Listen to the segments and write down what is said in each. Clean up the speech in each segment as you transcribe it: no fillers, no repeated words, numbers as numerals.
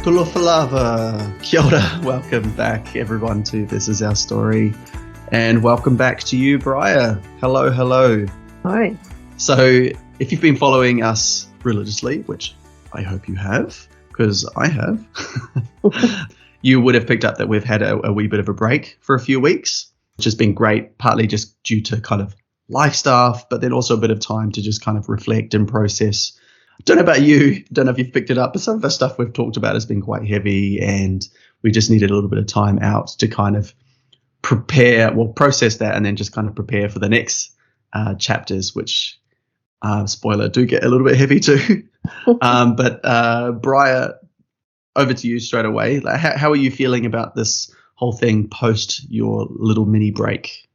Kulofalava. Kia ora. Welcome back, everyone, to This Is Our Story. And welcome back to you, Briar. Hello, hello. Hi. So, if you've been following us religiously, which I hope you have, because I have, you would have picked up that we've had a wee bit of a break for a few weeks, which has been great, partly just due to kind of life stuff, but then also a bit of time to just kind of reflect and process. Don't know about you, don't know if you've picked it up, but some of the stuff we've talked about has been quite heavy, and we just needed a little bit of time out to kind of process that, and then just kind of prepare for the next chapters, which, spoiler, do get a little bit heavy too. But Briar, over to you straight away. Like, how are you feeling about this whole thing post your little mini break?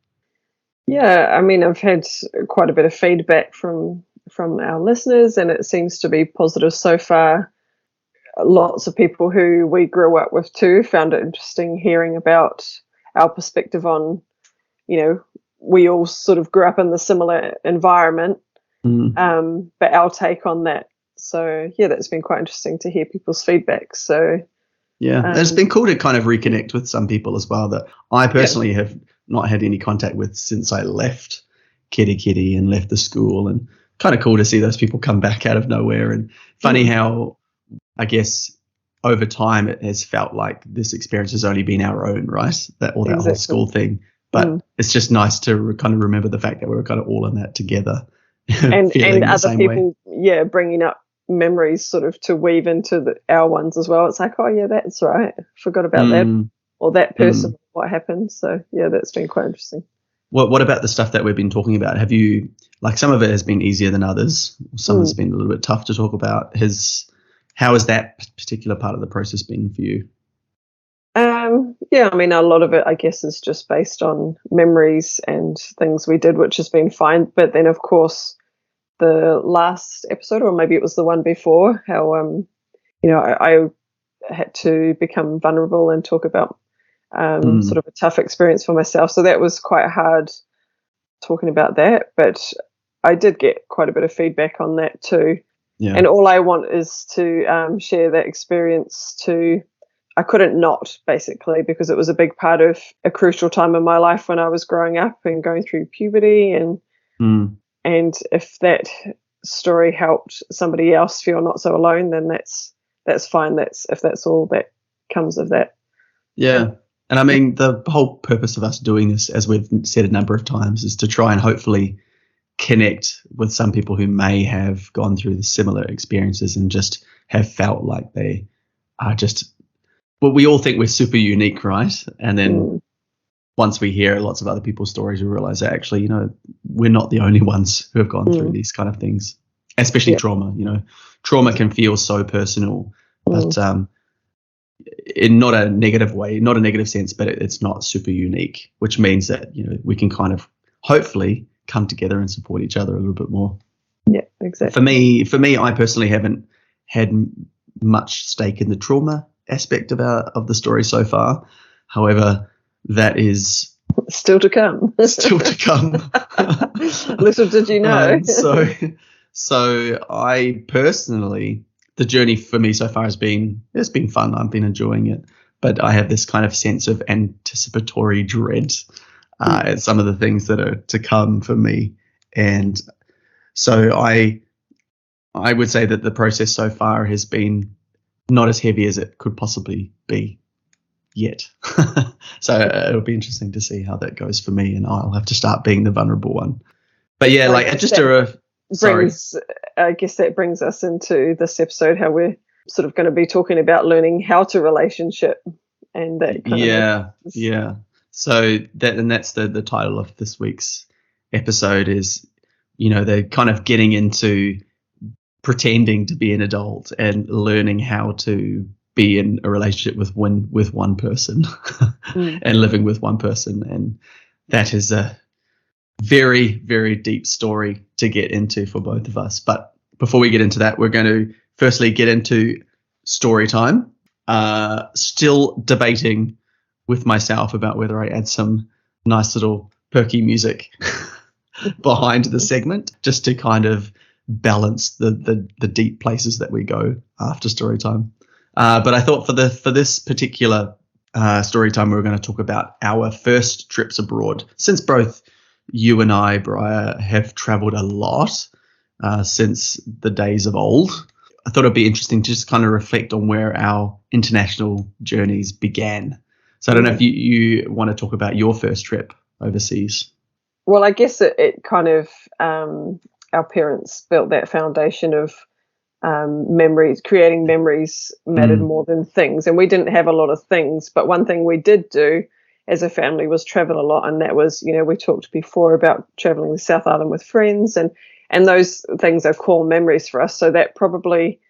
Yeah, I mean, I've had quite a bit of feedback from our listeners, and it seems to be positive so far. Lots of people who we grew up with too found it interesting hearing about our perspective on, we all sort of grew up in the similar environment, but our take on that. So, yeah, that's been quite interesting to hear people's feedback. So, yeah, it's been cool to kind of reconnect with some people as well that I personally have not had any contact with since I left Kitty and left the school, and kind of cool to see those people come back out of nowhere. And funny how, I guess, over time it has felt like this experience has only been our own, right? That whole school thing. But it's just nice to kind of remember the fact that we were kind of all in that together. and other people, bringing up memories sort of to weave into our ones as well. It's like, oh yeah, that's right. Forgot about that, or that person, what happened. So yeah, that's been quite interesting. What about the stuff that we've been talking about? Have you, like, some of it has been easier than others. Some has been a little bit tough to talk about. How has that particular part of the process been for you? Yeah, I mean, a lot of it, I guess, is just based on memories and things we did, which has been fine. But then, of course, the last episode, or maybe it was the one before, how, I had to become vulnerable and talk about sort of a tough experience for myself. So that was quite hard talking about that. But I did get quite a bit of feedback on that too. Yeah. And all I want is to share that experience I couldn't not, basically, because it was a big part of a crucial time in my life when I was growing up and going through puberty. And if that story helped somebody else feel not so alone, then that's fine. If that's all that comes of that. Yeah. And I mean, the whole purpose of us doing this, as we've said a number of times, is to try and hopefully connect with some people who may have gone through the similar experiences and just have felt like they are just, well, we all think we're super unique, right? And then once we hear lots of other people's stories, we realize that actually, we're not the only ones who have gone through these kind of things, especially trauma. Trauma can feel so personal, but in not a negative way, not a negative sense, but it's not super unique, which means that, we can kind of hopefully come together and support each other a little bit more. Yeah, exactly. For me, I personally haven't had much stake in the trauma aspect of the story so far. However, that is still to come. Still to come. Little did you know. So I personally, the journey for me so far it's been fun. I've been enjoying it, but I have this kind of sense of anticipatory dread at some of the things that are to come for me. And so I would say that the process so far has been not as heavy as it could possibly be yet. So it'll be interesting to see how that goes for me, and I'll have to start being the vulnerable one. But yeah, I guess that brings us into this episode, how we're sort of going to be talking about learning how to relationship and that kind of. Yeah. So that's the title of this week's episode is, they're kind of getting into pretending to be an adult and learning how to be in a relationship with one person and living with one person. And that is a very, very deep story to get into for both of us. But before we get into that, we're going to firstly get into story time. Still debating with myself about whether I add some nice little perky music behind the segment just to kind of balance the deep places that we go after story time. But I thought for this particular story time, we were going to talk about our first trips abroad. Since both you and I, Briar, have travelled a lot since the days of old, I thought it'd be interesting to just kind of reflect on where our international journeys began. So I don't know if you want to talk about your first trip overseas. Well, I guess it kind of, our parents built that foundation of memories, creating memories mattered more than things. And we didn't have a lot of things, but one thing we did do as a family was travel a lot. And that was, we talked before about traveling the South Island with friends, and those things are core memories for us. So that probably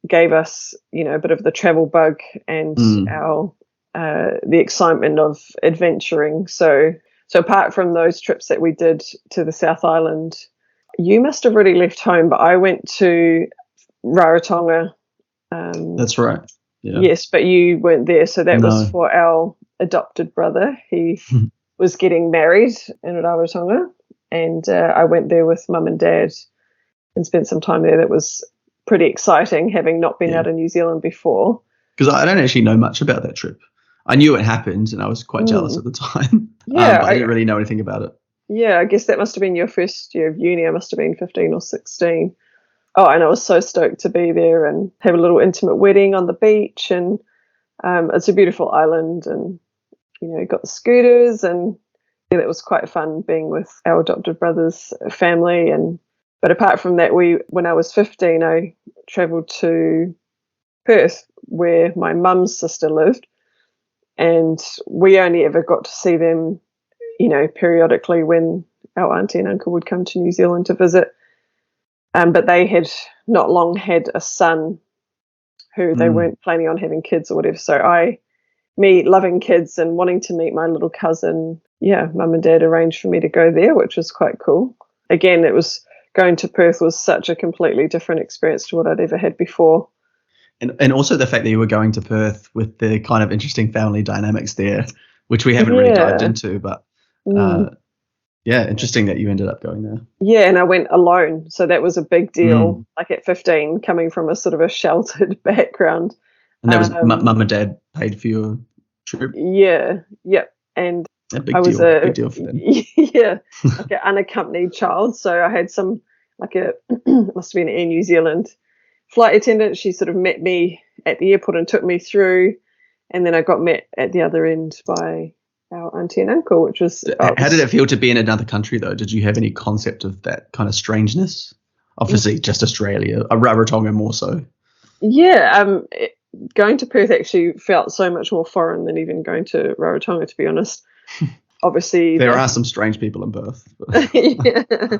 gave us, a bit of the travel bug and our the excitement of adventuring. So apart from those trips that we did to the South Island, you must have already left home, but I went to Rarotonga. That's right. Yeah. Yes, but you weren't there. So that was for our adopted brother. He was getting married in Rarotonga, and I went there with mum and dad and spent some time there. That was pretty exciting, having not been out of New Zealand before. Because I don't actually know much about that trip. I knew it happened, and I was quite jealous at the time. Yeah, but I didn't really know anything about it. Yeah, I guess that must have been your first year of uni. I must have been 15 or 16. Oh, and I was so stoked to be there and have a little intimate wedding on the beach. And it's a beautiful island, and, got the scooters, and that was quite fun being with our adopted brother's family. But apart from that, when I was 15, I travelled to Perth, where my mum's sister lived. And we only ever got to see them, periodically when our auntie and uncle would come to New Zealand to visit. But they had not long had a son who they weren't planning on having kids or whatever. So me loving kids and wanting to meet my little cousin, mum and dad arranged for me to go there, which was quite cool. Again, going to Perth was such a completely different experience to what I'd ever had before. And also the fact that you were going to Perth with the kind of interesting family dynamics there, which we haven't really dived into, but interesting that you ended up going there. Yeah, and I went alone, so that was a big deal. Like at 15, coming from a sort of a sheltered background. And that was mum and dad paid for your trip? Yeah, and big deal for them. Yeah, like an unaccompanied child. So I had some, it must have been Air New Zealand flight attendant. She sort of met me at the airport and took me through, and then I got met at the other end by our auntie and uncle, which was... How did it feel to be in another country, though? Did you have any concept of that kind of strangeness? Obviously, just Australia, Rarotonga more so. Yeah, going to Perth actually felt so much more foreign than even going to Rarotonga, to be honest. Obviously... There are some strange people in Perth. Yeah.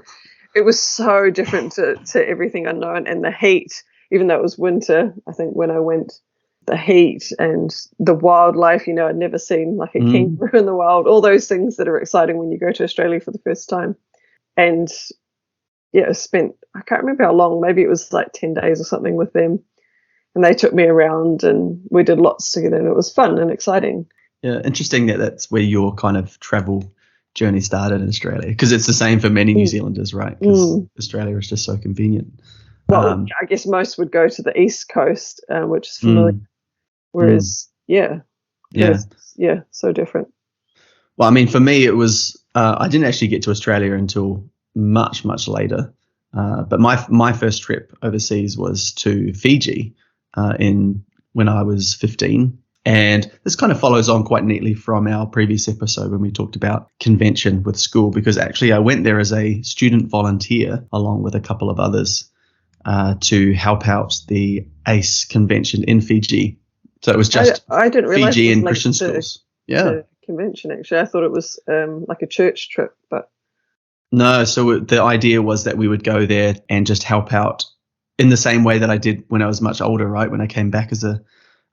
It was so different to everything I'd known, and the heat, even though it was winter, I think when I went, the heat and the wildlife, I'd never seen like a kangaroo in the wild, all those things that are exciting when you go to Australia for the first time. And I can't remember how long, maybe it was like 10 days or something with them. And they took me around and we did lots together, and it was fun and exciting. Yeah, interesting that's where your kind of travel journey started in Australia, because it's the same for many New Zealanders, right? Because Australia is just so convenient. Well, I guess most would go to the East Coast, which is familiar, whereas so different. Well, I mean, for me, it was I didn't actually get to Australia until much later, but my first trip overseas was to Fiji when I was 15. And this kind of follows on quite neatly from our previous episode when we talked about convention with school, because actually I went there as a student volunteer along with a couple of others to help out the ACE convention in Fiji. So it was just I didn't realize Fiji and Christian schools. Yeah. Convention, actually. I thought it was like a church trip, but... No, so the idea was that we would go there and just help out in the same way that I did when I was much older, right, when I came back as a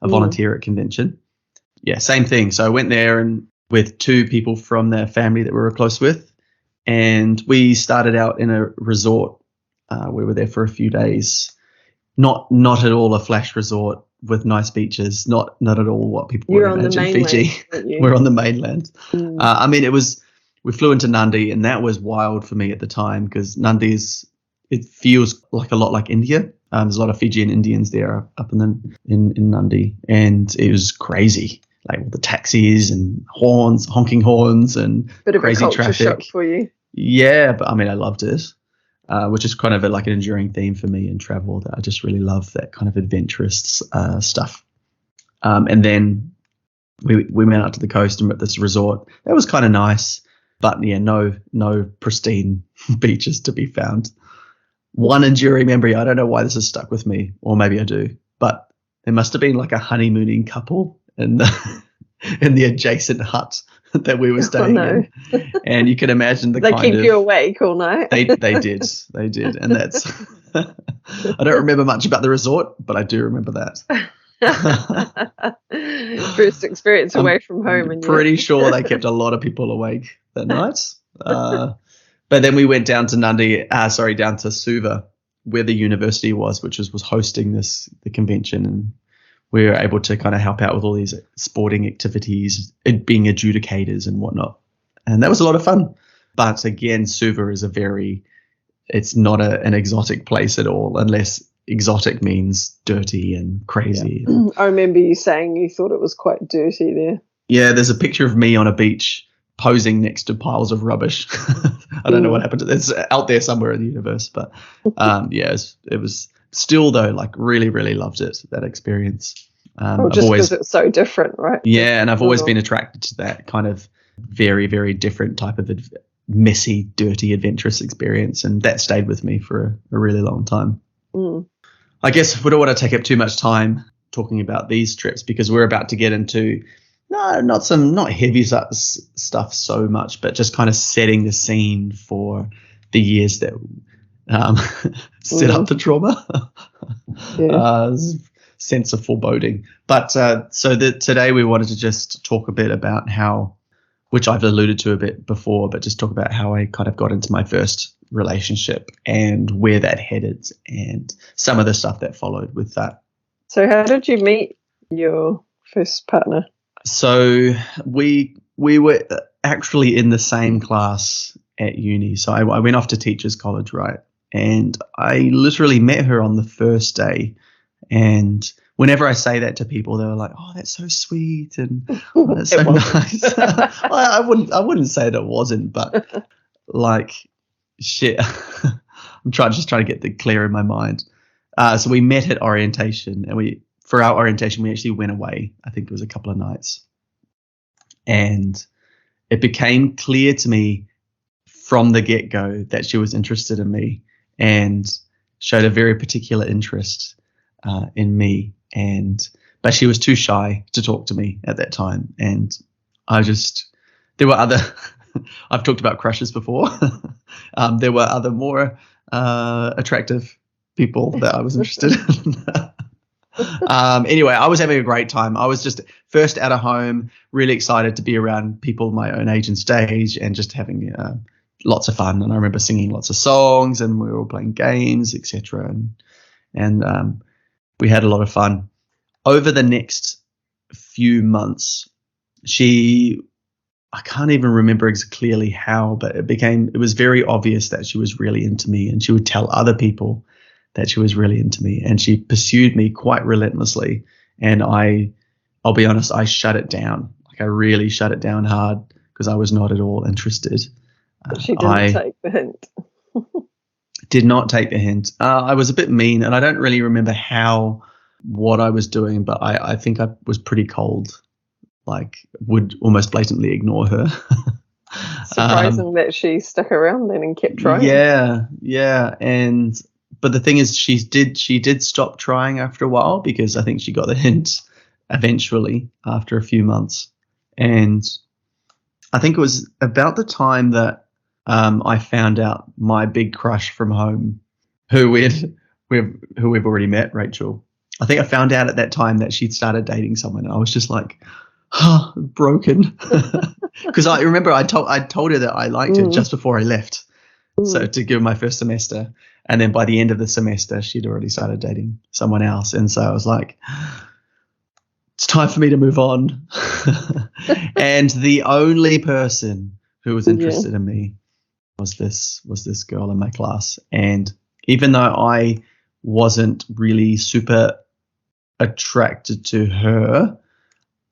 volunteer at convention. Yeah, same thing. So I went there and with two people from their family that we were close with, and we started out in a resort. We were there for a few days. Not at all a flash resort with nice beaches. Not at all what people would imagine Fiji. We're on the mainland. I mean, we flew into Nadi, and that was wild for me at the time, because Nadi it feels like a lot like India. There's a lot of Fijian Indians there up in Nadi, and it was crazy. Like all the taxis and honking horns, and bit crazy of a culture traffic. shock for you. Yeah, but I mean, I loved it, which is kind of like an enduring theme for me in travel. That I just really love that kind of adventurous stuff. And then we went out to the coast and at this resort. That was kind of nice, but yeah, no pristine beaches to be found. One enduring memory, I don't know why this has stuck with me, or maybe I do, but there must have been like a honeymooning couple in the adjacent hut that we were staying in, and you can imagine they keep you awake all night. they did, and that's I don't remember much about the resort, but I do remember that. First experience away from home, and pretty sure they kept a lot of people awake that night. But then we went down to down to Suva, where the university was, which was hosting the convention, and we were able to kind of help out with all these sporting activities, being adjudicators and whatnot. And that was a lot of fun. But again, Suva is it's not an exotic place at all, unless exotic means dirty and crazy. Yeah. I remember you saying you thought it was quite dirty there. Yeah, there's a picture of me on a beach posing next to piles of rubbish. I don't know what happened to this. It's out there somewhere in the universe. But yeah, it was still, though, like really, really loved it, that experience. Just because it's so different, right? Yeah, and I've always been attracted to that kind of very, very different type of messy, dirty, adventurous experience. And that stayed with me for a really long time. I guess we don't want to take up too much time talking about these trips, because we're about to get into not heavy stuff so much, but just kind of setting the scene for the years that set up the trauma. Sense of foreboding. But today we wanted to just talk a bit about how, which I've alluded to a bit before, but just talk about how I kind of got into my first relationship and where that headed and some of the stuff that followed with that. So how did you meet your first partner? So we were actually in the same class at uni. So I went off to teachers college, right? And I literally met her on the first day. And whenever I say that to people, they were like, "Oh, that's so sweet," and "Oh, that's so nice." I wouldn't say that it wasn't, but like, shit. I'm trying to get that clear in my mind. So we met at orientation, and for our orientation we actually went away. I think it was a couple of nights, and it became clear to me from the get-go that she was interested in me and showed a very particular interest in me, but she was too shy to talk to me at that time, and there were other I've talked about crushes before. There were other more attractive people that I was interested in. Anyway, I was having a great time. I was just first out of home, really excited to be around people my own age and stage, and just having lots of fun. And I remember singing lots of songs, and we were all playing games, etc. And we had a lot of fun. Over the next few months, I can't even remember clearly how, but it was very obvious that she was really into me, and she would tell other people that she was really into me, and she pursued me quite relentlessly. And I'll be honest, I shut it down. Like, I really shut it down hard, because I was not at all interested. But she didn't take the hint. Did not take the hint. I was a bit mean, and I don't really remember what I was doing, but I think I was pretty cold, like would almost blatantly ignore her. Surprising that she stuck around then and kept trying. Yeah. But the thing is, she did stop trying after a while, because I think she got the hint eventually after a few months. And I think it was about the time that I found out my big crush from home, who we've already met, Rachel. I think I found out at that time that she'd started dating someone, and I was just like, broken. Because I remember I told her that I liked her just before I left, so to give my first semester, and then by the end of the semester she'd already started dating someone else, and so I was like, it's time for me to move on. And the only person who was interested in me was this girl in my class. And even though I wasn't really super attracted to her.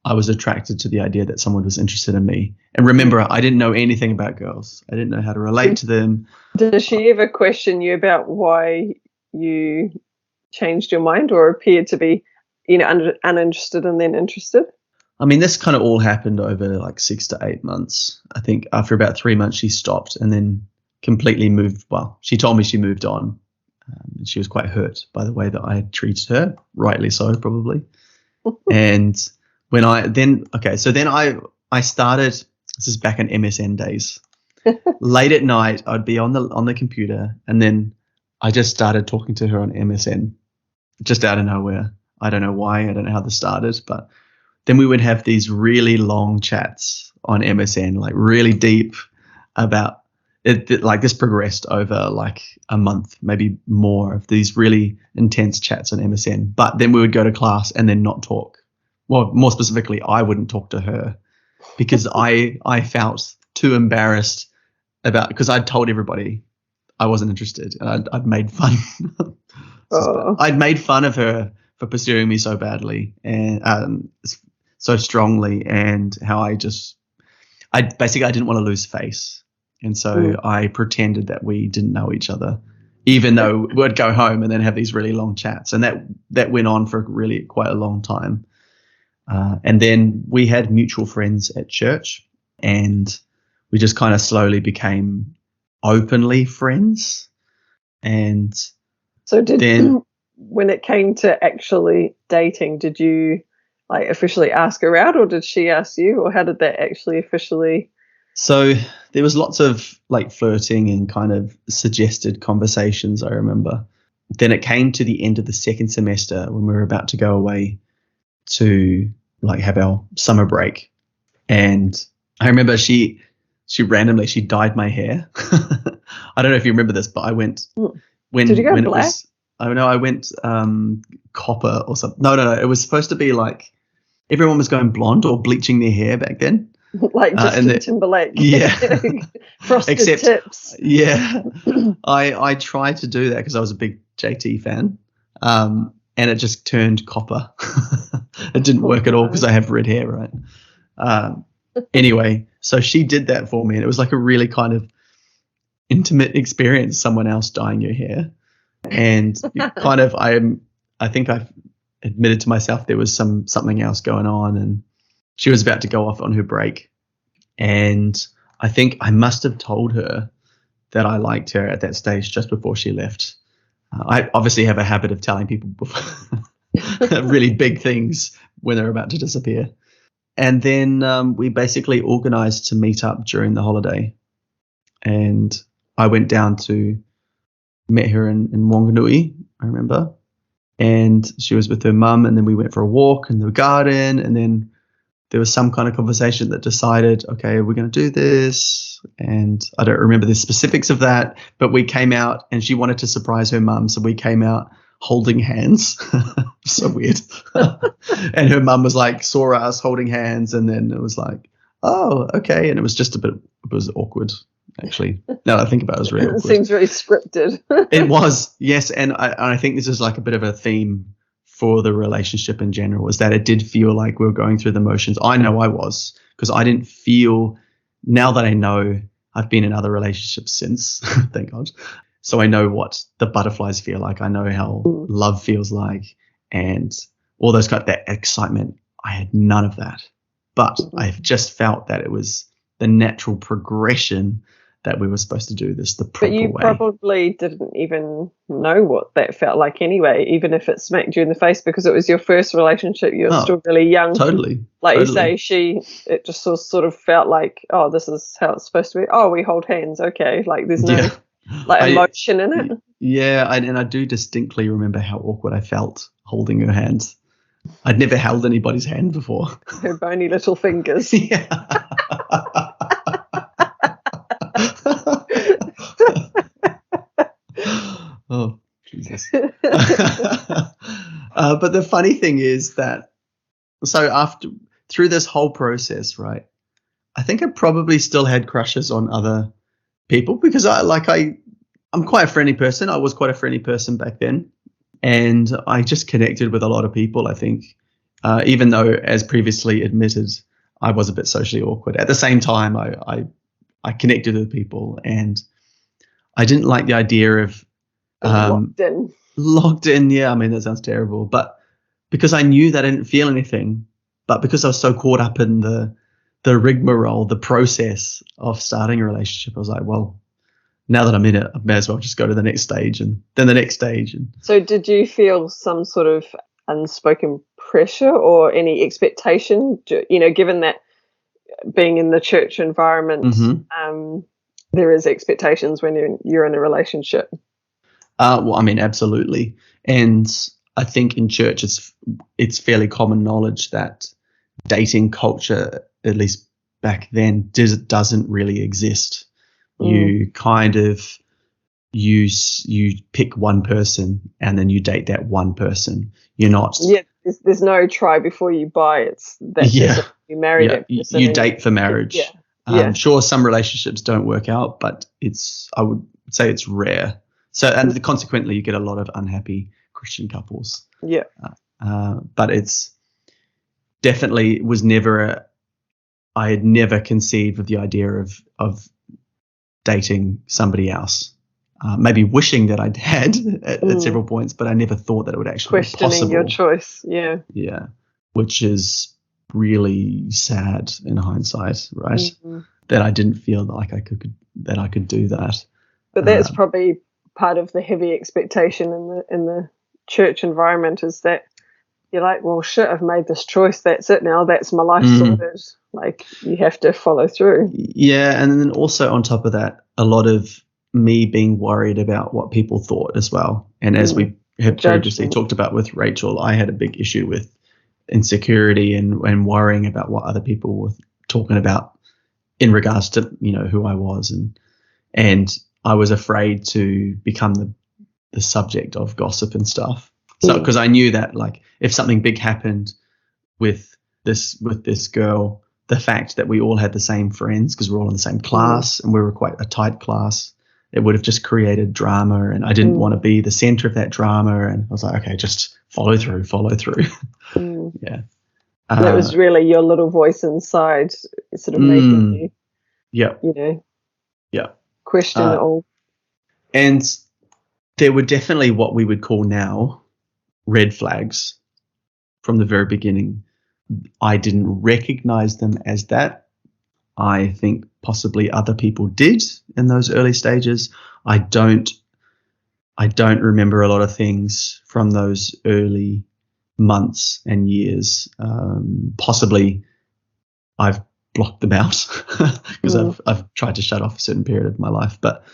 I was attracted to the idea that someone was interested in me. And remember, I didn't know anything about girls. I didn't know how to relate to them. Did she ever question you about why you changed your mind or appeared to be, uninterested and then interested? I mean, this kind of all happened over like 6 to 8 months. I think after about 3 months, she stopped and then completely moved. Well, she told me she moved on. And she was quite hurt by the way that I had treated her, rightly so, probably. And when I started, this is back in MSN days. Late at night, I'd be on the computer, and then I just started talking to her on MSN, just out of nowhere. I don't know why. I don't know how this started, but then we would have these really long chats on MSN, like really deep about it. Like this progressed over like a month, maybe more, of these really intense chats on MSN. But then we would go to class and then not talk. Well, more specifically, I wouldn't talk to her because I felt too embarrassed because I'd told everybody I wasn't interested, and I'd made fun. I'd made fun of her for pursuing me so badly and so strongly, and how I didn't want to lose face, and so I pretended that we didn't know each other, even though we'd go home and then have these really long chats, and that went on for really quite a long time. And then we had mutual friends at church, and we just kind of slowly became openly friends. And so when it came to actually dating, did you like officially ask her out, or did she ask you, or how did that actually officially? So there was lots of like flirting and kind of suggested conversations, I remember. Then it came to the end of the second semester when we were about to go away to like have our summer break, and I remember she randomly dyed my hair. I don't know if you remember this, but I went when did you go when black? It was, I don't know, I went copper or something. No, it was supposed to be like everyone was going blonde or bleaching their hair back then. Like Justin Timberlake. Yeah. Frosted tips. Yeah. I tried to do that because I was a big JT fan. And it just turned copper. It didn't work at all because I have red hair, right? Anyway, so she did that for me, and it was like a really kind of intimate experience, someone else dyeing your hair. And kind of I think I've admitted to myself there was something else going on, and she was about to go off on her break. And I think I must have told her that I liked her at that stage just before she left. I obviously have a habit of telling people really big things when they're about to disappear. And then we basically organized to meet up during the holiday. And I went down to met her in Wanganui, I remember. And she was with her mum, and then we went for a walk in the garden, and then there was some kind of conversation that decided, okay, we're going to do this. And I don't remember the specifics of that, but we came out and she wanted to surprise her mum. So we came out holding hands. So weird. And her mum was like, saw us holding hands. And then it was like, oh, okay. And it was just it was awkward, actually. Now that I think about it, it was really awkward. It seems very scripted. It was, yes. And I think this is like a bit of a theme for the relationship in general, is that it did feel like we were going through the motions. I know I was, because I didn't feel, now that I know, I've been in other relationships since, thank God. So I know what the butterflies feel like. I know how love feels like, and all those kind of, that excitement. I had none of that, but I've just felt that it was the natural progression that we were supposed to do this the proper way. But you probably didn't even know what that felt like anyway, even if it smacked you in the face, because it was your first relationship. You're still really young. Totally. Like you say, it just sort of felt like, oh, this is how it's supposed to be. Oh, we hold hands. Okay. Like there's no emotion in it. Yeah. And I do distinctly remember how awkward I felt holding her hands. I'd never held anybody's hand before. Her bony little fingers. Yeah. Oh, Jesus. But the funny thing is that, through this whole process, right, I think I probably still had crushes on other people, because I'm quite a friendly person. I was quite a friendly person back then. And I just connected with a lot of people, I think, even though, as previously admitted, I was a bit socially awkward. At the same time, I connected with people, and I didn't like the idea of locked in. Locked in, yeah. I mean, that sounds terrible, but because I knew that I didn't feel anything, but because I was so caught up in the rigmarole, the process of starting a relationship, I was like, well, now that I'm in it, I may as well just go to the next stage and then the next stage. And so did you feel some sort of unspoken pressure or any expectation, given that being in the church environment, there is expectations when you're in a relationship? Well, I mean, absolutely. And I think in church it's fairly common knowledge that dating culture, at least back then, doesn't really exist. You kind of you pick one person and then you date that one person. You're not. Yeah, there's no try before you buy. It's that person you marry. Yeah, you date for marriage. Sure, some relationships don't work out, but I would say it's rare. So, and consequently, you get a lot of unhappy Christian couples. Yeah. But it's definitely was never. I had never conceived of the idea of dating somebody else. Maybe wishing that I'd had at several points, but I never thought that it would actually be possible. Questioning your choice, yeah. Yeah, which is really sad in hindsight, right? Mm-hmm. That I didn't feel like I could do that. But that's probably part of the heavy expectation in the church environment, is that you're like, well, shit, I've made this choice. That's it now. That's my life sorted. Like, you have to follow through. Yeah, and then also on top of that, a lot of me being worried about what people thought as well. And as we have previously talked about with Rachel, I had a big issue with insecurity and worrying about what other people were talking about in regards to, who I was. And I was afraid to become the subject of gossip and stuff. So, because I knew that, like, if something big happened with this girl, the fact that we all had the same friends because we're all in the same class and we were quite a tight class, it would have just created drama, and I didn't want to be the center of that drama. And I was like, okay, just follow through. Yeah. That was really your little voice inside sort of making you, question it all. And there were definitely what we would call now red flags from the very beginning. I didn't recognize them as that. I think possibly other people did in those early stages. I don't remember a lot of things from those early months and years. Possibly I've blocked them out because I've tried to shut off a certain period of my life. But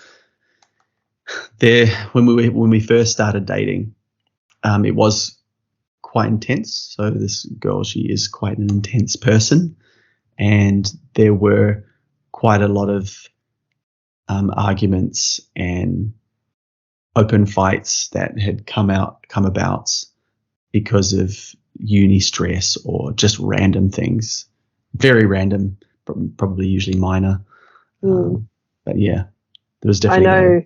when we first started dating, it was quite intense. So this girl, she is quite an intense person, and there were quite a lot of arguments and open fights that had come about because of uni stress or just random things, very random, probably usually minor. But yeah, there was definitely. I know,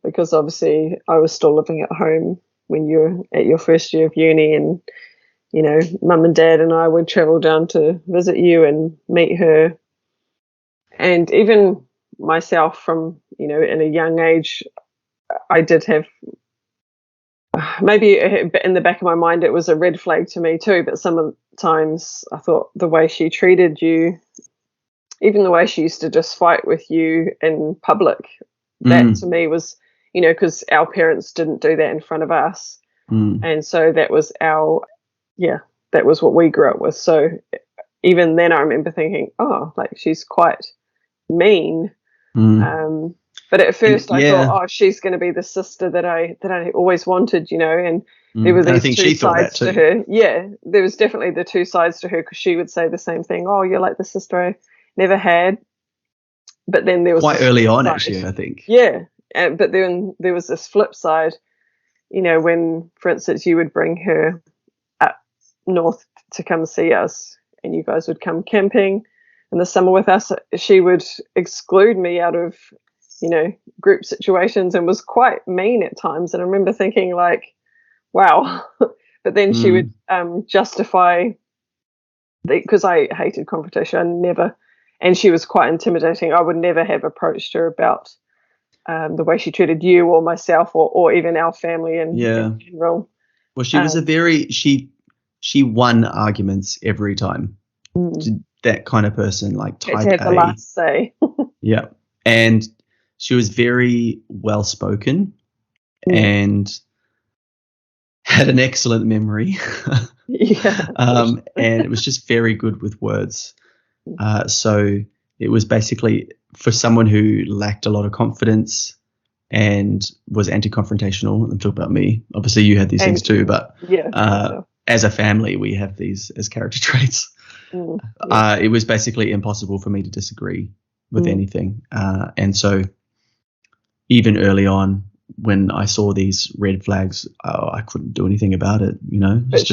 because obviously I was still living at home when you were at your first year of uni, and mum and dad and I would travel down to visit you and meet her. And even myself, from in a young age, I did have, maybe in the back of my mind it was a red flag to me too, but sometimes I thought the way she treated you, even the way she used to just fight with you in public, that to me was, because our parents didn't do that in front of us. And so that was that was what we grew up with. So even then I remember thinking, oh, like, she's quite mean. But at first I thought, oh, she's going to be the sister that I always wanted, and there were these two sides to her. Yeah, there was definitely the two sides to her, because she would say the same thing. Oh, you're like the sister I never had. But then there was quite early on, actually, I think. Yeah, but then there was this flip side, when, for instance, you would bring her up north to come see us, and you guys would come camping in the summer with us, she would exclude me out of, group situations, and was quite mean at times. And I remember thinking, like, wow. But then she would justify, because I hated confrontation. I never, and she was quite intimidating. I would never have approached her about the way she treated you or myself or even our family in general. Well, she was she won arguments every time. That kind of person, like type to have the last say. Yeah. And she was very well spoken and had an excellent memory. And it was just very good with words. So it was basically for someone who lacked a lot of confidence and was anti-confrontational. I'm talking about me. Obviously, you had these things too, but as a family, we have these as character traits. It was basically impossible for me to disagree with anything. And so even early on, when I saw these red flags, I couldn't do anything about it, you know. But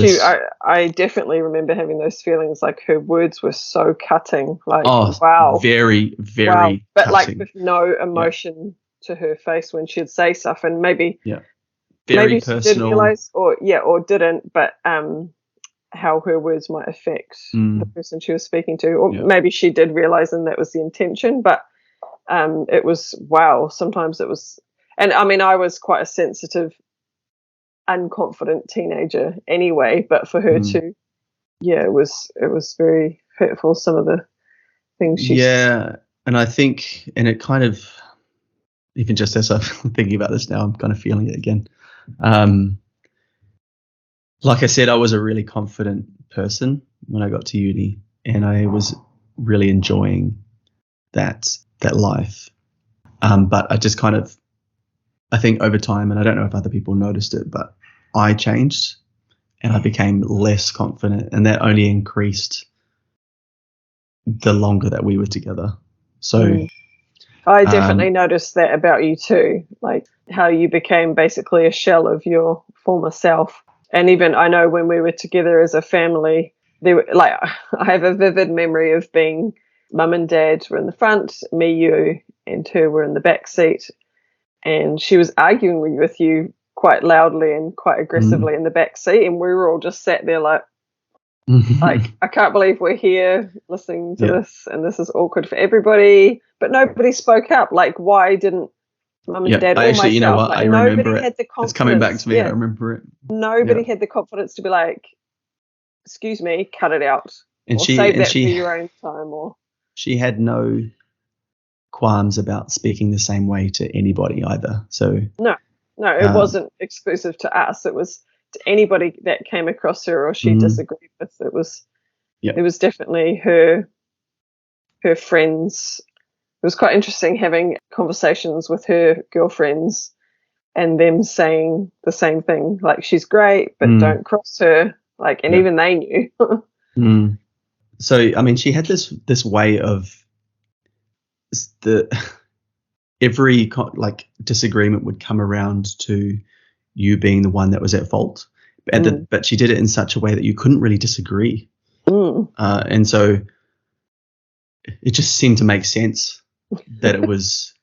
I definitely remember having those feelings. Like, her words were so cutting. Like, wow, very, very. But cutting. like with no emotion to her face when she'd say stuff, and maybe very she personal. did realize, or didn't, but how her words might affect the person she was speaking to, or maybe she did realize, and that was the intention. But it was Sometimes it was. And I mean, I was quite a sensitive, unconfident teenager anyway, but for her to, it was very hurtful, some of the things she said. And I think, and it kind of, even just as I'm thinking about this now, I'm kind of feeling it again. Like I said, I was a really confident person when I got to uni, and I was really enjoying that life. But I just kind of, I think over time, and I don't know if other people noticed it, but I changed and I became less confident, and that only increased the longer that we were together. So I definitely noticed that about you too, like how you became basically a shell of your former self. And even I know when we were together as a family, there were, like, I have a vivid memory of being mum and dad were in the front, me, you, and her were in the back seat. And she was arguing with you quite loudly and quite aggressively in the back seat, and we were all just sat there like, I can't believe we're here listening to this, and this is awkward for everybody. But nobody spoke up. Like, why didn't mum and dad or myself? You know what? Like, I remember nobody it. had the confidence. It's coming back to me. I remember it. Nobody had the confidence to be like, "Excuse me, cut it out," and or save that for your own time. Or she had no qualms about speaking the same way to anybody either. So no, it wasn't exclusive to us. It was to anybody that came across her or she disagreed with. It was definitely her friends. It was quite interesting having conversations with her girlfriends and them saying the same thing, like, she's great, but don't cross her. Like, and even they knew. So I mean, she had this way of every like disagreement would come around to you being the one that was at fault, but she did it in such a way that you couldn't really disagree, and so it just seemed to make sense that it was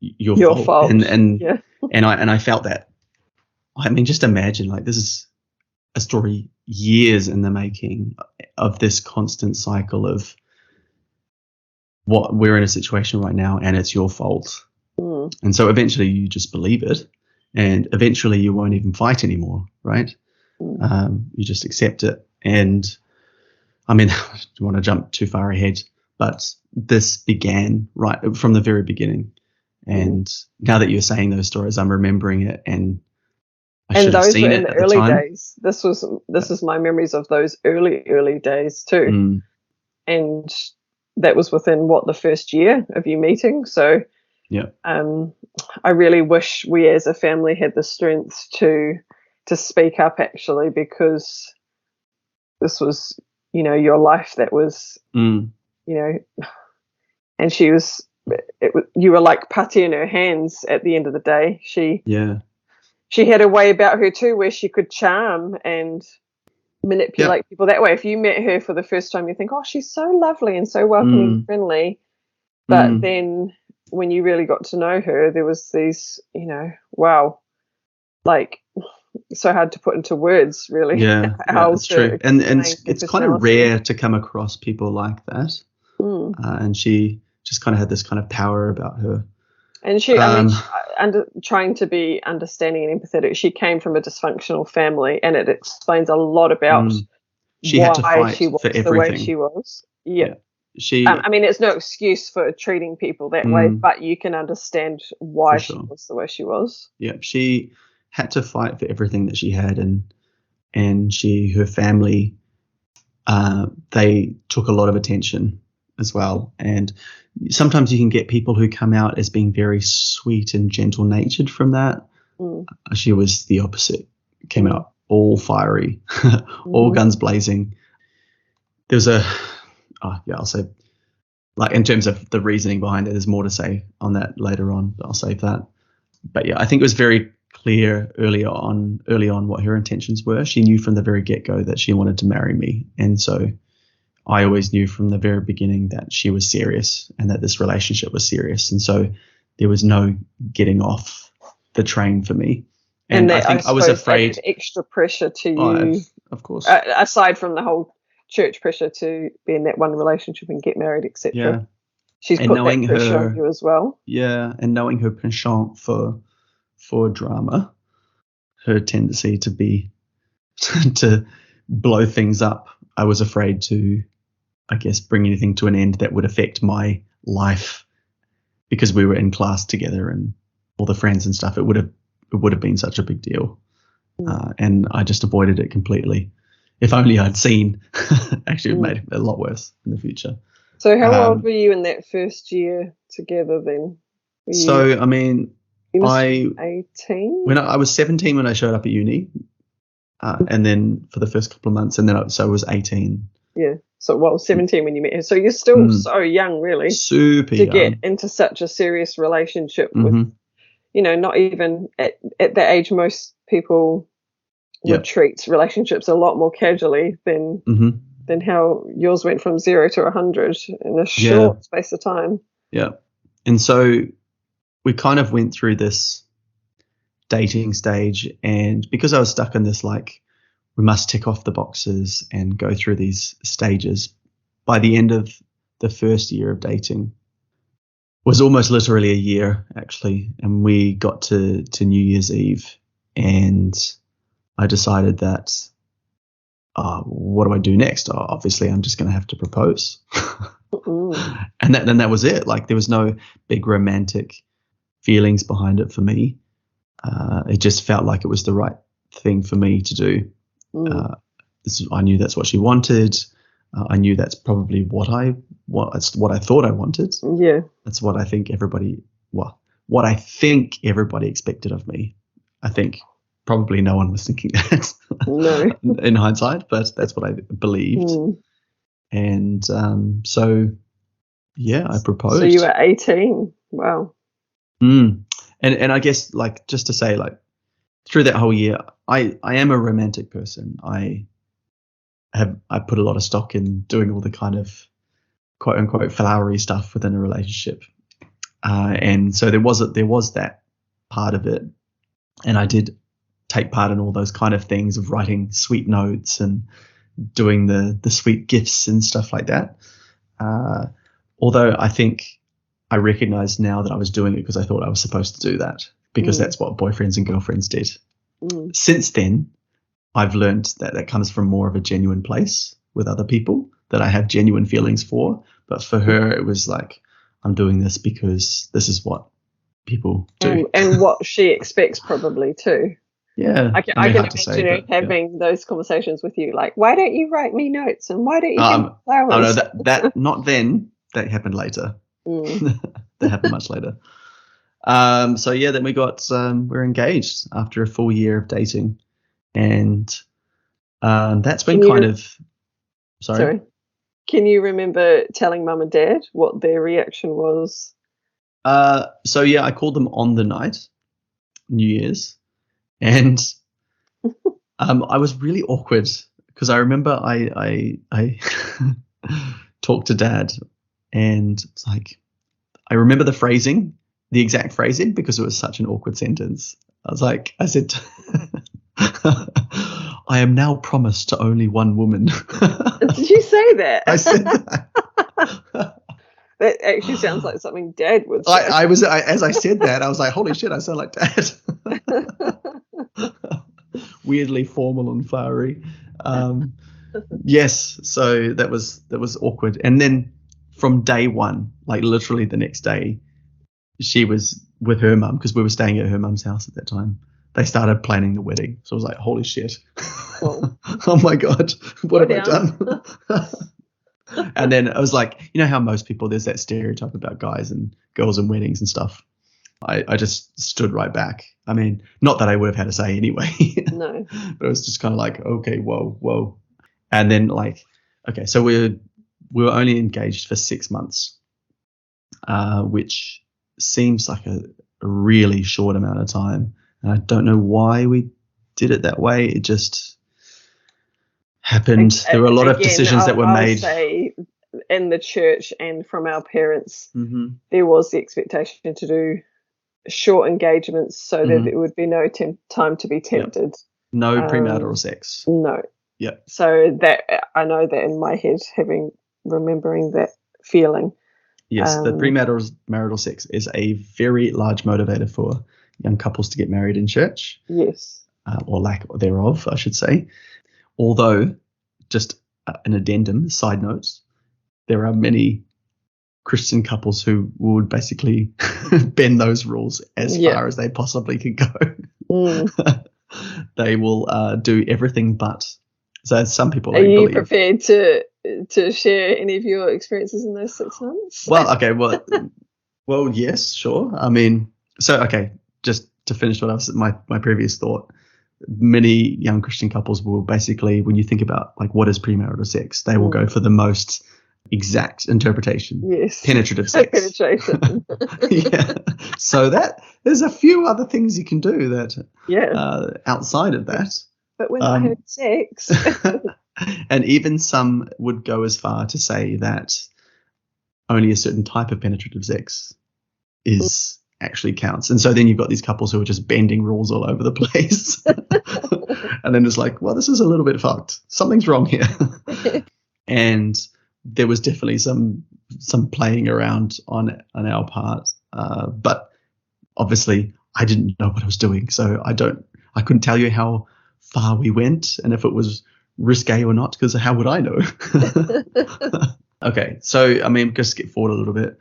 your fault. And I felt that. I mean, just imagine, like, this is a story years in the making of this constant cycle of what we're in a situation right now and it's your fault. And so eventually you just believe it, and eventually you won't even fight anymore, right? You just accept it. And I mean, I don't want to jump too far ahead, but this began right from the very beginning. And now that you're saying those stories, I'm remembering it, and I should have seen it at the time. Days. This is my memories of those early days too. And that was within the first year of you meeting. So I really wish we as a family had the strength to speak up, actually, because this was, your life that was, and she was, you were like putty in her hands at the end of the day. She had a way about her too, where she could charm and manipulate people that way. If you met her for the first time, you think, oh, she's so lovely and so welcoming and friendly. But then when you really got to know her, there was these, wow, like so hard to put into words, really. Yeah, it's true. And it's kind of rare to come across people like that. And she just kind of had this kind of power about her. And she, trying to be understanding and empathetic, she came from a dysfunctional family, and it explains a lot about she had to fight she was for everything. the way she was. Yeah. It's no excuse for treating people that way, but you can understand why she was the way she was. Yeah, she had to fight for everything that she had, and her family, they took a lot of attention as well. And sometimes you can get people who come out as being very sweet and gentle-natured from that. She was the opposite. Came out all fiery, all guns blazing. There was I'll say, like, in terms of the reasoning behind it, there's more to say on that later on, but I'll save that. But yeah, I think it was very clear early on what her intentions were. She knew from the very get-go that she wanted to marry me. And so I always knew from the very beginning that she was serious and that this relationship was serious. And so there was no getting off the train for me. And I think I was afraid. Extra pressure to you. Of course. Aside from the whole church pressure to be in that one relationship and get married, etc. Yeah. She's put that pressure on you as well. Yeah, and knowing her penchant for drama, her tendency to blow things up, I was afraid to, I guess, bring anything to an end that would affect my life, because we were in class together and all the friends and stuff. It would have been such a big deal, and I just avoided it completely. If only I'd seen, actually, it made it a lot worse in the future. So how old were you in that first year together then? I mean, you must be 18? When I was 17 when I showed up at uni, and then for the first couple of months, and then I was 18. Yeah. So, 17 when you met her. So you're still so young, really. Super young. To get into such a serious relationship with, not even at that age, most people would treat relationships a lot more casually than how yours went from 0 to 100 in a short space of time. Yeah. And so we kind of went through this dating stage, and because I was stuck in this, like, we must tick off the boxes and go through these stages, by the end of the first year of dating, was almost literally a year actually, and we got to New Year's Eve, and I decided that what do I do next? Obviously I'm just going to have to propose. And then that was it. Like, there was no big romantic feelings behind it for me. It just felt like it was the right thing for me to do. I knew that's what she wanted. I knew that's probably what I thought I wanted. Yeah, that's what I think what I think everybody expected of me. I think probably no one was thinking that in hindsight, but that's what I believed. And so yeah, I proposed. So you were 18. Wow. And I guess, like, just to say, like, through that whole year, I am a romantic person. I put a lot of stock in doing all the kind of quote unquote flowery stuff within a relationship, and so there was that part of it, and I did take part in all those kind of things of writing sweet notes and doing the sweet gifts and stuff like that. Although I think I recognize now that I was doing it because I thought I was supposed to do that, because that's what boyfriends and girlfriends did. Since then, I've learned that comes from more of a genuine place with other people that I have genuine feelings for. But for her, it was like, I'm doing this because this is what people do. And what she expects probably too. Yeah. I can imagine her having those conversations with you, like, why don't you write me notes and why don't you give me flowers? Oh, no, that not then. That happened later. That happened much later. So yeah, then we're engaged after a full year of dating, and that's been kind of. Sorry. Can you remember telling mum and dad what their reaction was? So yeah, I called them on the night, New Year's, and I was really awkward because I remember I talked to dad, and it's like, I remember the exact phrasing, because it was such an awkward sentence. I said, I am now promised to only one woman. Did you say that? I said that. That actually sounds like something Dad would say. As I said that, I was like, holy shit, I sound like Dad. Weirdly formal and flowery. Yes, so that was awkward. And then from day one, like literally the next day, she was with her mum because we were staying at her mum's house at that time. They started planning the wedding. So I was like, holy shit. Cool. Oh my God, what have I done? And then I was like, you know how most people, there's that stereotype about guys and girls and weddings and stuff. I just stood right back. I mean, not that I would have had a say anyway. No. But it was just kind of like, okay, whoa. And then like, okay, so we were only engaged for 6 months, which seems like a really short amount of time. And I don't know why we did it that way. It just happened. There were a lot of decisions that were made. I'll say in the church and from our parents, Mm-hmm. there was the expectation to do short engagements so that there would be no time to be tempted. Yep. No premarital sex. No. Yeah. So that I know that in my head, remembering that feeling. Yes, the premarital sex is a very large motivator for young couples to get married in church. Yes. Or lack thereof, I should say. Although, just an addendum, side notes, there are many Christian couples who would basically bend those rules as far as they possibly can go. They will do everything but. So some people are you prepared to share any of your experiences in those 6 months? Well, okay, well, yes, sure. I mean, so okay, just to finish what I was my previous thought. Many young Christian couples will basically, when you think about like what is premarital sex, they will go for the most exact interpretation. Yes. Penetrative sex. Penetration. Yeah. So that there's a few other things you can do that outside of that. But we're not having sex. And even some would go as far to say that only a certain type of penetrative sex is actually counts. And so then you've got these couples who are just bending rules all over the place. And then it's like, well, this is a little bit fucked. Something's wrong here. And there was definitely some playing around on our part. But obviously I didn't know what I was doing. So I couldn't tell you how far we went and if it was risque or not, because how would I know? Okay, so I mean, just skip forward a little bit.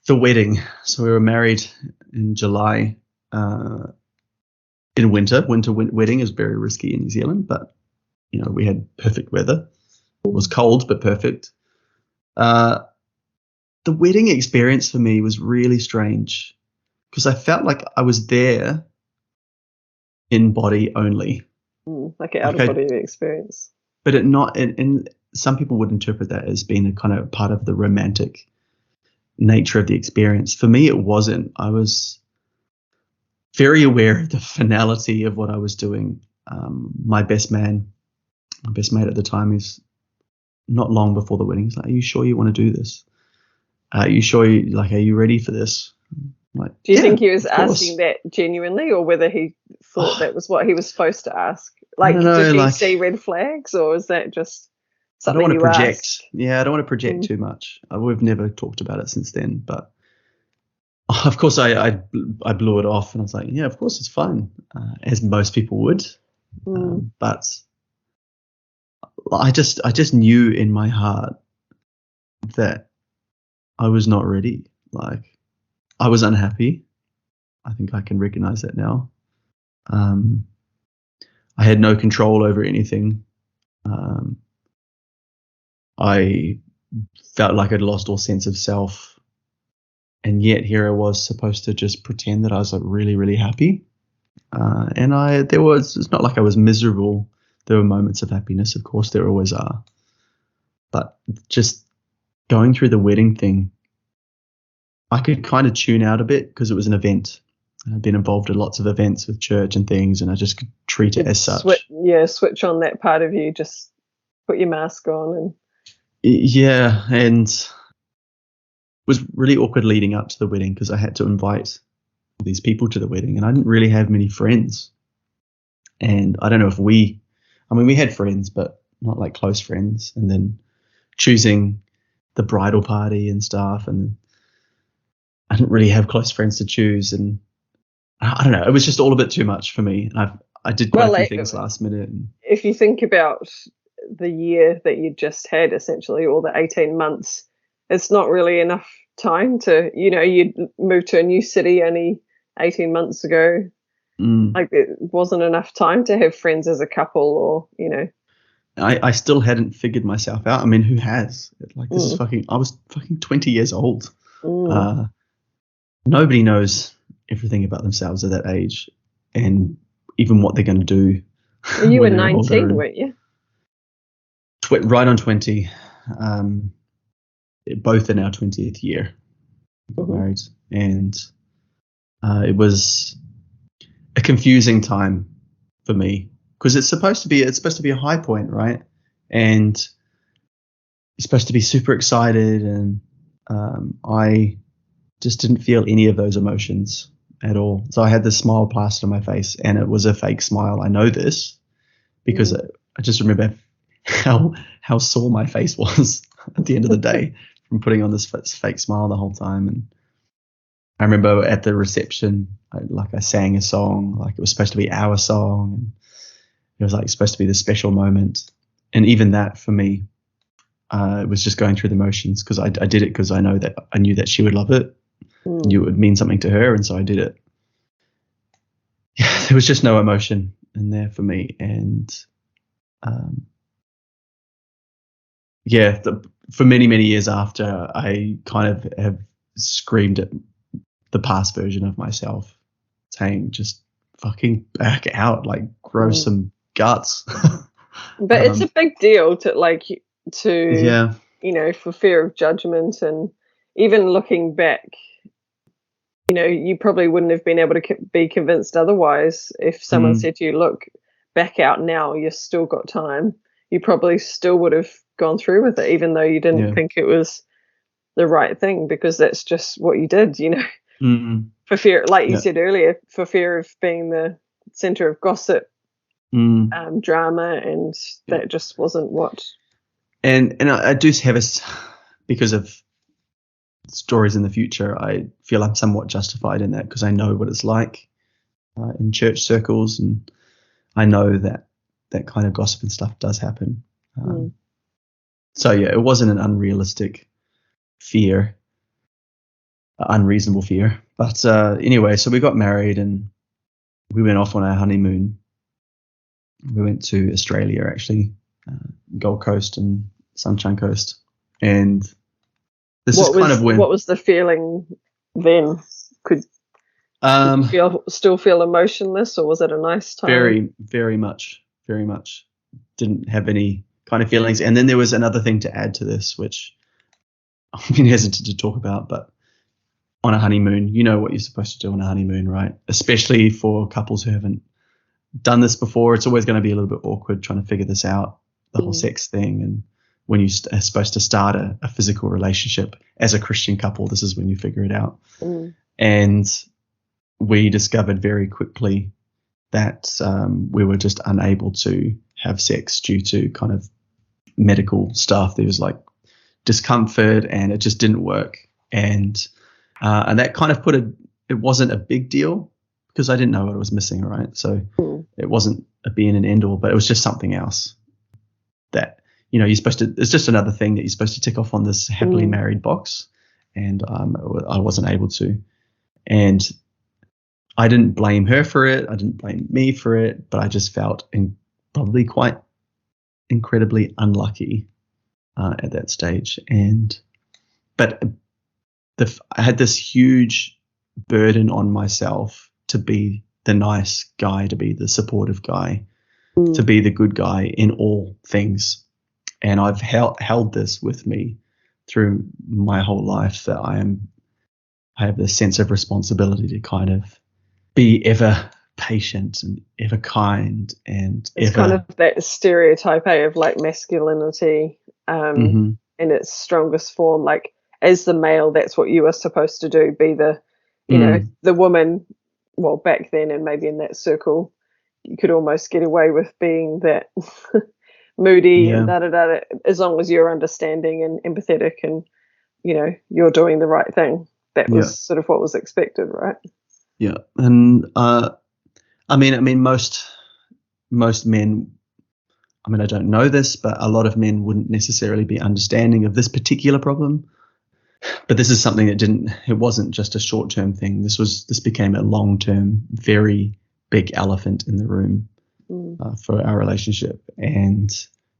The wedding. So we were married in July. In winter. Wedding is very risky in New Zealand, but you know we had perfect weather. It was cold but perfect. The wedding experience for me was really strange because I felt like I was there in body only. Like an out-of-body experience. But and some people would interpret that as being a kind of part of the romantic nature of the experience. For me, it wasn't. I was very aware of the finality of what I was doing. My best mate at the time, is not long before the wedding, he's like, "Are you sure you want to do this? Are you sure are you ready for this?" Like, do you think he was asking that genuinely, or whether he thought that was what he was supposed to ask? Like, did he see red flags, or is that just something I don't want to project? Asked? Yeah, I don't want to project too much. We've never talked about it since then, but of course I blew it off, and I was like, yeah, of course it's fine, as most people would. But I just knew in my heart that I was not ready. Like, I was unhappy. I think I can recognize that now. I had no control over anything. I felt like I'd lost all sense of self. And yet here I was supposed to just pretend that I was like really, really happy. It's not like I was miserable. There were moments of happiness, of course, there always are. But just going through the wedding thing, I could kind of tune out a bit because it was an event. I've been involved in lots of events with church and things, and I just could treat it as such. Switch on that part of you, just put your mask on. And it was really awkward leading up to the wedding because I had to invite these people to the wedding, and I didn't really have many friends. And I don't know if we had friends, but not like close friends. And then choosing the bridal party and stuff, and I didn't really have close friends to choose, and I don't know, it was just all a bit too much for me. And I did quite a few things last minute. And if you think about the year that you just had, essentially, or the 18 months, it's not really enough time to, you'd moved to a new city only 18 months ago. Like, it wasn't enough time to have friends as a couple, or, I still hadn't figured myself out. I mean, who has? Like, this is I was fucking 20 years old. Nobody knows everything about themselves at that age, and even what they're going to do. Well, you were 19, weren't you? Right on 20. Both in our 20th year, we got married, and it was a confusing time for me, because it's supposed to be a high point, right? And you're supposed to be super excited, and I just didn't feel any of those emotions at all. So I had this smile plastered on my face, and it was a fake smile. I know this because I just remember how sore my face was at the end of the day from putting on this fake smile the whole time. And I remember at the reception, I sang a song, like it was supposed to be our song, and it was like supposed to be the special moment. And even that for me, it was just going through the motions, because I did it because I knew that she would love it. Knew it would mean something to her, and so I did it. Yeah, there was just no emotion in there for me. And for many, many years after, I kind of have screamed at the past version of myself, saying, just fucking back out, like grow some guts. But it's a big deal for fear of judgment. And even looking back, you probably wouldn't have been able to be convinced otherwise. If someone said to you, look, back out now, you've still got time, you probably still would have gone through with it, even though you didn't think it was the right thing, because that's just what you did, for fear, like you said earlier, for fear of being the center of gossip, drama, and that just wasn't what. And I do have because of stories in the future, I feel I'm somewhat justified in that, because I know what it's like in church circles, and I know that kind of gossip and stuff does happen. So yeah, it wasn't an unrealistic fear, unreasonable fear. But anyway, so we got married and we went off on our honeymoon. We went to Australia, actually, Gold Coast and Sunshine Coast. And this is kind of when. What was the feeling then? Did you still feel emotionless, or was it a nice time? Very, very much, very much. Didn't have any kind of feelings. And then there was another thing to add to this, which I've been hesitant to talk about, but on a honeymoon, you know what you're supposed to do on a honeymoon, right? Especially for couples who haven't done this before, it's always going to be a little bit awkward trying to figure this out, the whole sex thing. And when you are supposed to start a physical relationship as a Christian couple, this is when you figure it out. And we discovered very quickly that we were just unable to have sex due to kind of medical stuff. There was like discomfort, and it just didn't work. And that kind of it wasn't a big deal, because I didn't know what I was missing, right? So it wasn't a be and end all, but it was just something else that, you're supposed to, it's just another thing that you're supposed to tick off on this happily married box. And I wasn't able to. And I didn't blame her for it. I didn't blame me for it, but I just felt probably quite incredibly unlucky at that stage. But I had this huge burden on myself to be the nice guy, to be the supportive guy, to be the good guy in all things. And I've held this with me through my whole life, that I have this sense of responsibility to kind of be ever patient and ever kind, and it's kind of that stereotype of like masculinity in its strongest form. Like, as the male, that's what you are supposed to do, be the the woman, well, back then, and maybe in that circle, you could almost get away with being that moody and as long as you're understanding and empathetic and, you're doing the right thing. That was sort of what was expected, right? Yeah. And I mean most men, I don't know this, but a lot of men wouldn't necessarily be understanding of this particular problem. But this is something it wasn't just a short-term thing. This became a long-term, very big elephant in the room for our relationship. And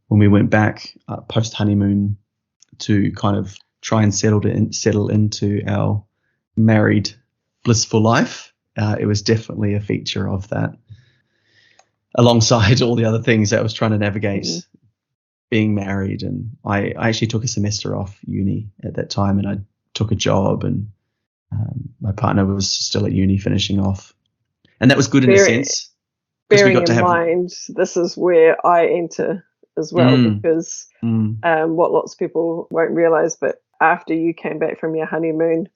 when we went back post-honeymoon to kind of try and settle into our married, blissful life, it was definitely a feature of that. Alongside all the other things that I was trying to navigate, being married, and I actually took a semester off uni at that time, and I took a job, and my partner was still at uni finishing off, and that was good in a sense. Bearing in mind, this is where I enter as well, because what lots of people won't realise, but after you came back from your honeymoon,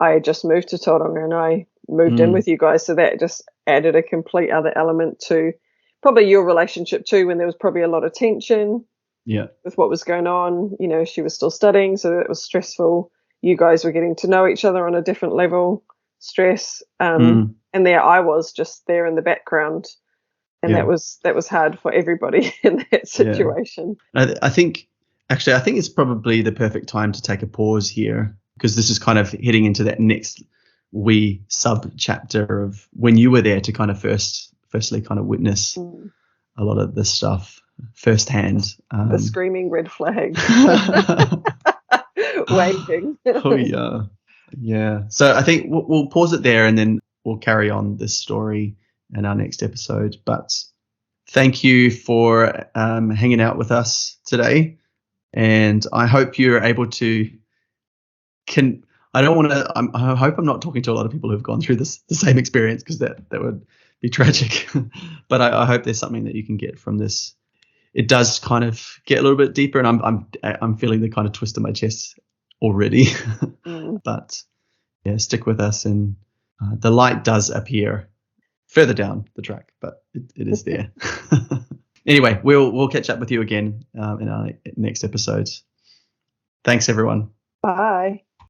I just moved to Tauranga and I moved in with you guys, so that just added a complete other element to probably your relationship too, when there was probably a lot of tension with what was going on. She was still studying, so that was stressful. You guys were getting to know each other on a different level, stress. And there I was just there in the background. And that was hard for everybody in that situation. Yeah. I think it's probably the perfect time to take a pause here, because this is kind of heading into that next wee sub chapter of when you were there to kind of firstly kind of witness a lot of this stuff firsthand. The screaming red flag. Waving. Oh yeah. So I think we'll pause it there, and then we'll carry on this story in our next episode. But thank you for hanging out with us today, and I hope you're able to I hope I'm not talking to a lot of people who've gone through the same experience, because that would be tragic. But I hope there's something that you can get from this. It does kind of get a little bit deeper, and I'm feeling the kind of twist in my chest already. But yeah, stick with us, and the light does appear further down the track, but it is there. Anyway, we'll catch up with you again in our next episodes. Thanks, everyone. Bye.